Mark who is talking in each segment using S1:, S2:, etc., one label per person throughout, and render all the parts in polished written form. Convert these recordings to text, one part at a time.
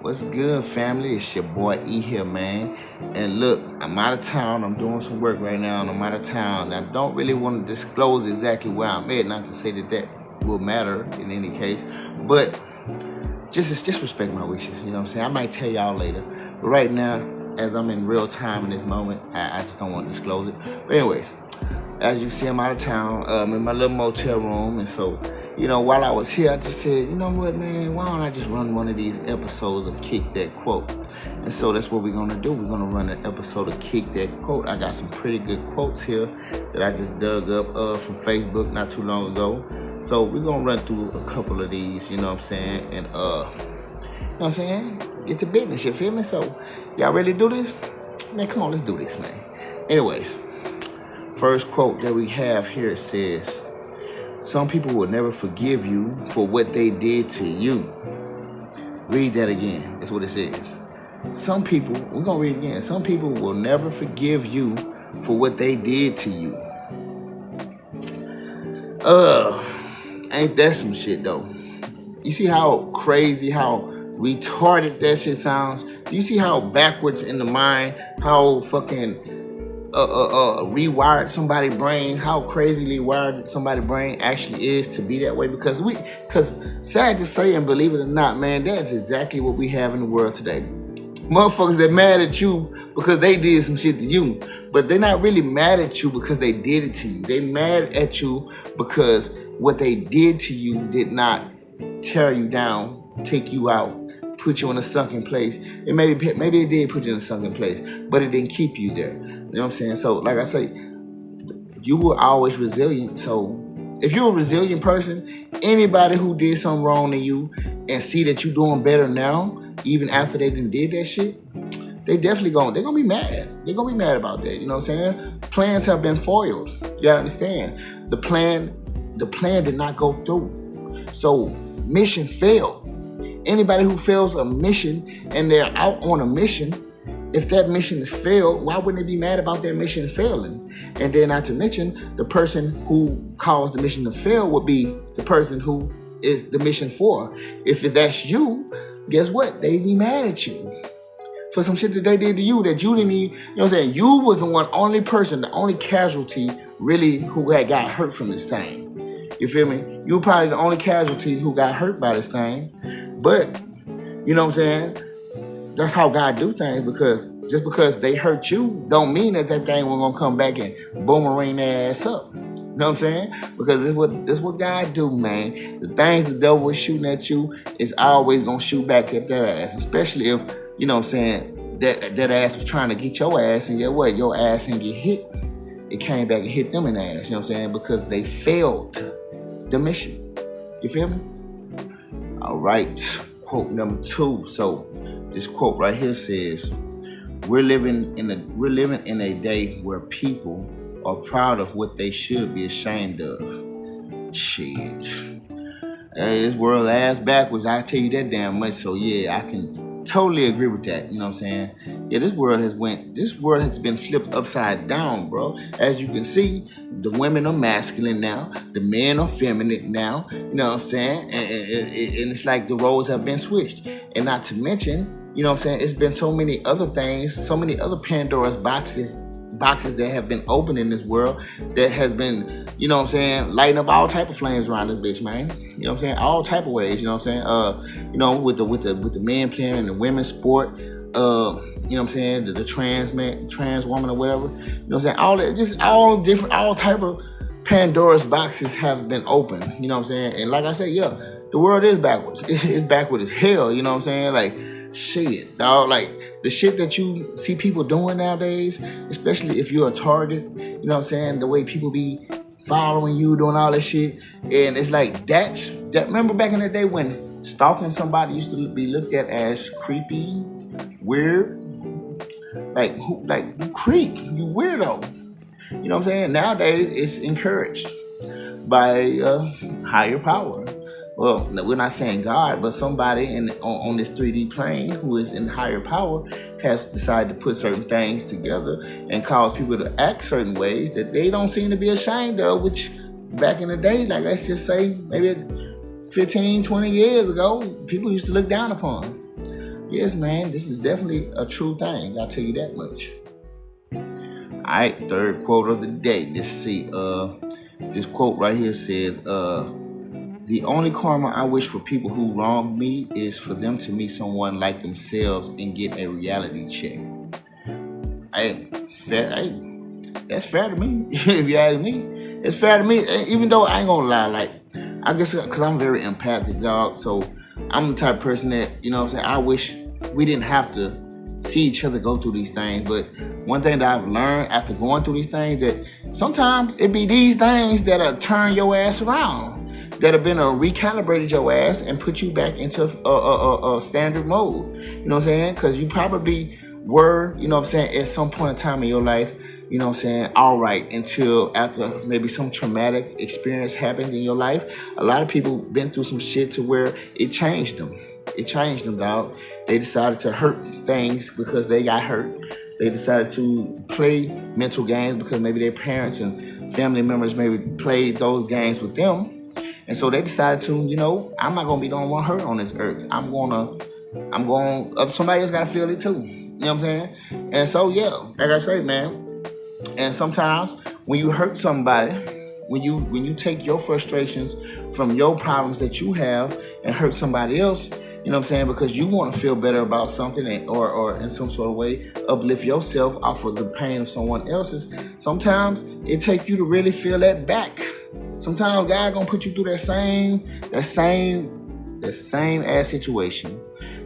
S1: What's good, family? It's your boy E here, man. And look, I'm out of town. I'm doing some work right now, and I'm out of town. I don't really want to disclose exactly where I'm at, not to say that will matter in any case, but just respect my wishes. You know what I'm saying? I might tell y'all later, but right now, as I'm in real time in this moment, I just don't want to disclose it. But anyways, as you see, I'm out of town. I'm in my little motel room, and so, while I was here, I just said, you know what, man, why don't I just run one of these episodes of Kick That Quote? And so that's what we're gonna do. We're gonna run an episode of Kick That Quote. I got some pretty good quotes here that I just dug up from Facebook not too long ago. So we're gonna run through a couple of these, you know what I'm saying? And you know what I'm saying? Get to business, you feel me? So y'all ready to do this? Man, come on, let's do this, man. Anyways, first quote that we have here says, some people will never forgive you for what they did to you. Read that again. That's what it says. Some people, we're going to read it again. Some people will never forgive you for what they did to you. Ain't that some shit, though? You see how crazy, how retarded that shit sounds? Do you see how backwards in the mind, how fucking rewired somebody's brain, how crazily wired somebody's brain actually is to be that way? Because sad to say and believe it or not, man, that's exactly what we have in the world today. Motherfuckers that mad at you because they did some shit to you, but they're not really mad at you because they did it to you. They mad at you because what they did to you did not tear you down, take you out, put you in a sunken place. It maybe it did put you in a sunken place, but it didn't keep you there. You know what I'm saying? So like I say, you were always resilient. So if you're a resilient person, anybody who did something wrong to you and see that you're doing better now, even after they did that shit, they're gonna be mad. They're gonna be mad about that. You know what I'm saying? Plans have been foiled. You gotta understand. The plan did not go through. So mission failed. Anybody who fails a mission and they're out on a mission, if that mission is failed, why wouldn't they be mad about that mission failing? And then not to mention, the person who caused the mission to fail would be the person who is the mission for. If that's you, guess what? They be mad at you for some shit that they did to you that you didn't even, you know what I'm saying? You was the only person, the only casualty really who had got hurt from this thing. You feel me? You were probably the only casualty who got hurt by this thing. But, you know what I'm saying? That's how God do things, because just because they hurt you don't mean that thing was gonna come back and boomerang their ass up. You know what I'm saying? Because this what God do, man. The things the devil is shooting at you is always gonna shoot back at their ass, especially if, you know what I'm saying, that ass was trying to get your ass, and get what? Your ass didn't get hit. It came back and hit them in the ass, you know what I'm saying? Because they failed the mission. You feel me? All right, quote number 2. So this quote right here says, we're living in a day where people are proud of what they should be ashamed of. Shit. Hey, this world ass backwards, I tell you that damn much. So yeah, I can totally agree with that. You know what I'm saying? Yeah, this world has been flipped upside down, bro. As you can see, the women are masculine now, the men are feminine now. You know what I'm saying? And it's like the roles have been switched. And not to mention, you know what I'm saying, it's been so many other things, so many other Pandora's boxes that have been opened in this world that has been, you know what I'm saying, lighting up all type of flames around this bitch, man. You know what I'm saying? All type of ways, you know what I'm saying? With the men playing in the women's sport, you know what I'm saying, the trans woman or whatever. You know what I'm saying? All type of Pandora's boxes have been opened, you know what I'm saying? And like I said, yeah, the world is backwards. It's backward as hell, you know what I'm saying? Like, shit, dog. Like, the shit that you see people doing nowadays, especially if you're a target, you know what I'm saying? The way people be following you, doing all this shit. And it's like, that remember back in the day when stalking somebody used to be looked at as creepy, weird? Like, you creep, you weirdo. You know what I'm saying? Nowadays, it's encouraged by higher power. Well, we're not saying God, but somebody on this 3D plane who is in higher power has decided to put certain things together and cause people to act certain ways that they don't seem to be ashamed of, which back in the day, like let's just say maybe 15, 20 years ago, people used to look down upon. You yes, man, this is definitely a true thing. I'll tell you that much. All right, third quote of the day. Let's see. This quote right here says, the only karma I wish for people who wrong me is for them to meet someone like themselves and get a reality check. Hey, that's fair to me. If you ask me, it's fair to me. Even though I ain't gonna lie, like, I guess because I'm very empathic, dog. So I'm the type of person that, you know what I'm saying, I wish we didn't have to see each other go through these things. But one thing that I've learned after going through these things, that sometimes it be these things that'll turn your ass around, that have been recalibrated your ass and put you back into a standard mode. You know what I'm saying? Because you probably were, you know what I'm saying, at some point in time in your life, you know what I'm saying, all right, until after maybe some traumatic experience happened in your life. A lot of people been through some shit to where it changed them. It changed them, dog. They decided to hurt things because they got hurt. They decided to play mental games because maybe their parents and family members maybe played those games with them. And so they decided to, you know, I'm not going to be the only one hurt on this earth. Somebody else got to feel it too. You know what I'm saying? And so, yeah, like I say, man, and sometimes when you hurt somebody, when you take your frustrations from your problems that you have and hurt somebody else, you know what I'm saying, because you want to feel better about something or in some sort of way uplift yourself off of the pain of someone else's, sometimes it takes you to really feel that back. Sometimes God gonna put you through that same ass situation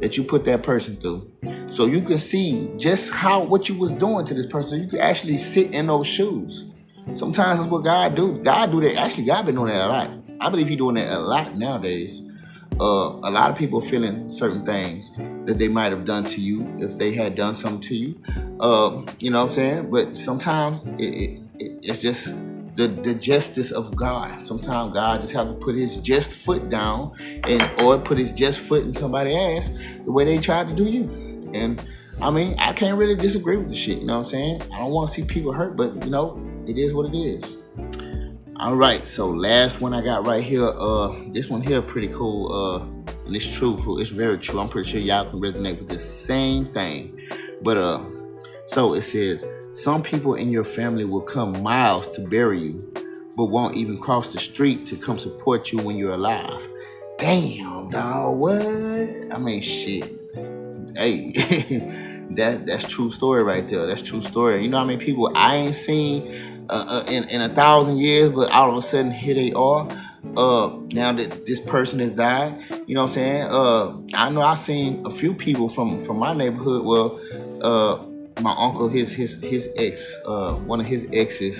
S1: that you put that person through, so you can see just what you was doing to this person. You can actually sit in those shoes. Sometimes that's what God do. God do that. Actually, God been doing that a lot. I believe He's doing that a lot nowadays. A lot of people feeling certain things that they might have done to you if they had done something to you. You know what I'm saying? But sometimes it's just the justice of God. Sometimes God just have to put His just foot down or put His just foot in somebody's ass the way they tried to do you. And I mean, I can't really disagree with the shit. You know what I'm saying? I don't want to see people hurt, but you know, it is what it is. All right, so last one I got right here. This one here pretty cool. And it's truthful. It's very true. I'm pretty sure y'all can resonate with this same thing. But so it says, some people in your family will come miles to bury you, but won't even cross the street to come support you when you're alive. Damn, dog. What? I mean, shit. Hey, that's true story right there. That's true story. You know how many people I ain't seen in 1,000 years, but all of a sudden here they are. Now that this person has died, you know what I'm saying? I know I've seen a few people from my neighborhood. Well, my uncle, his ex, one of his ex's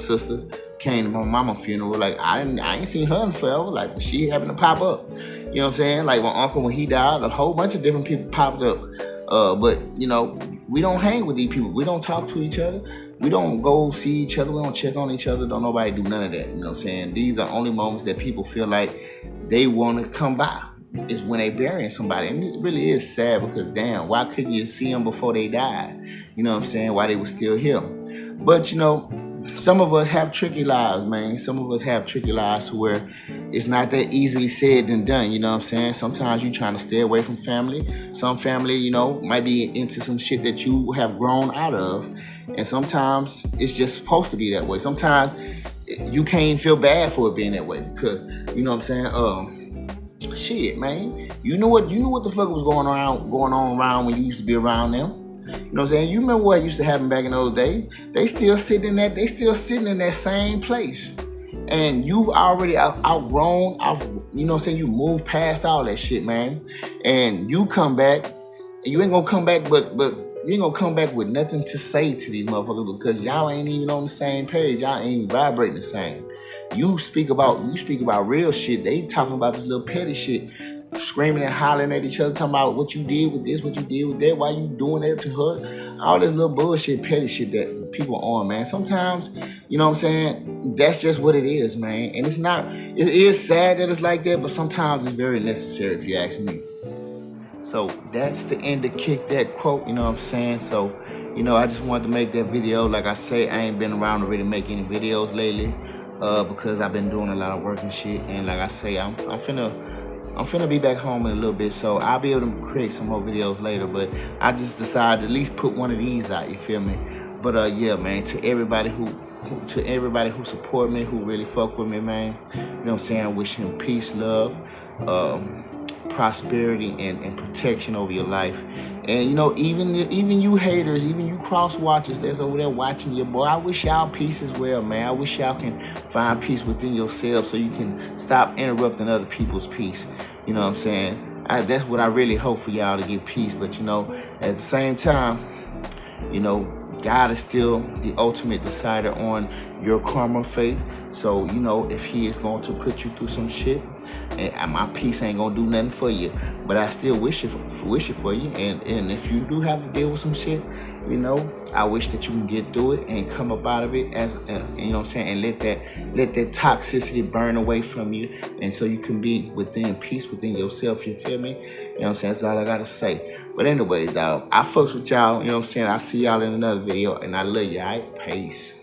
S1: sister came to my mama's funeral. Like I ain't seen her in forever. Like she happened to pop up. You know what I'm saying? Like my uncle, when he died, a whole bunch of different people popped up. But you know, we don't hang with these people. We don't talk to each other. We don't go see each other. We don't check on each other. Don't nobody do none of that. You know what I'm saying? These are only moments that people feel like they want to come by. Is when they burying somebody. And it really is sad because damn, why couldn't you see them before they died? You know what I'm saying? Why they were still here. But you know, some of us have tricky lives, man. Some of us have tricky lives to where it's not that easily said than done. You know what I'm saying? Sometimes you trying to stay away from family. Some family, you know, might be into some shit that you have grown out of. And sometimes it's just supposed to be that way. Sometimes you can't feel bad for it being that way because, you know what I'm saying? Shit, man. You knew what the fuck was going on around when you used to be around them. You know what I'm saying? You remember what used to happen back in those days? They still sitting in that same place. And you've already outgrown, you know what I'm saying? You moved past all that shit, man. And you come back, and you ain't gonna come back, but you ain't gonna come back with nothing to say to these motherfuckers because y'all ain't even on the same page. Y'all ain't vibrating the same. You speak about real shit. They talking about this little petty shit, screaming and hollering at each other, talking about what you did with this, what you did with that, why you doing that to her, all this little bullshit, petty shit that people are on, man. Sometimes, you know what I'm saying, that's just what it is, man. And it is sad that it's like that, but sometimes it's very necessary if you ask me. So that's the end of Kick That Quote, you know what I'm saying? So, you know, I just wanted to make that video. Like I say, I ain't been around to really make any videos lately because I've been doing a lot of work and shit. And like I say, I'm finna I'm finna be back home in a little bit, so I'll be able to create some more videos later. But I just decided to at least put one of these out. You feel me? But yeah, man. To everybody who support me, who really fuck with me, man. You know what I'm saying? I wish him peace, love, prosperity, and protection over your life. And you know, even you haters, even you cross watchers that's over there watching your boy, I wish y'all peace as well, man. I wish y'all can find peace within yourself so you can stop interrupting other people's peace. You know what I'm saying? That's what I really hope for y'all, to get peace. But you know, at the same time, you know, God is still the ultimate decider on your karma faith. So, you know, if he is going to put you through some shit, and my peace ain't gonna do nothing for you, but I still wish it for you. And if you do have to deal with some shit, you know, I wish that you can get through it and come up out of it as you know what I'm saying, and let that toxicity burn away from you, and so you can be within peace within yourself. You feel me? You know what I'm saying? That's all I gotta say. But anyways, dog, I fucks with y'all. You know what I'm saying? I'll see y'all in another video, and I love you. All right, peace.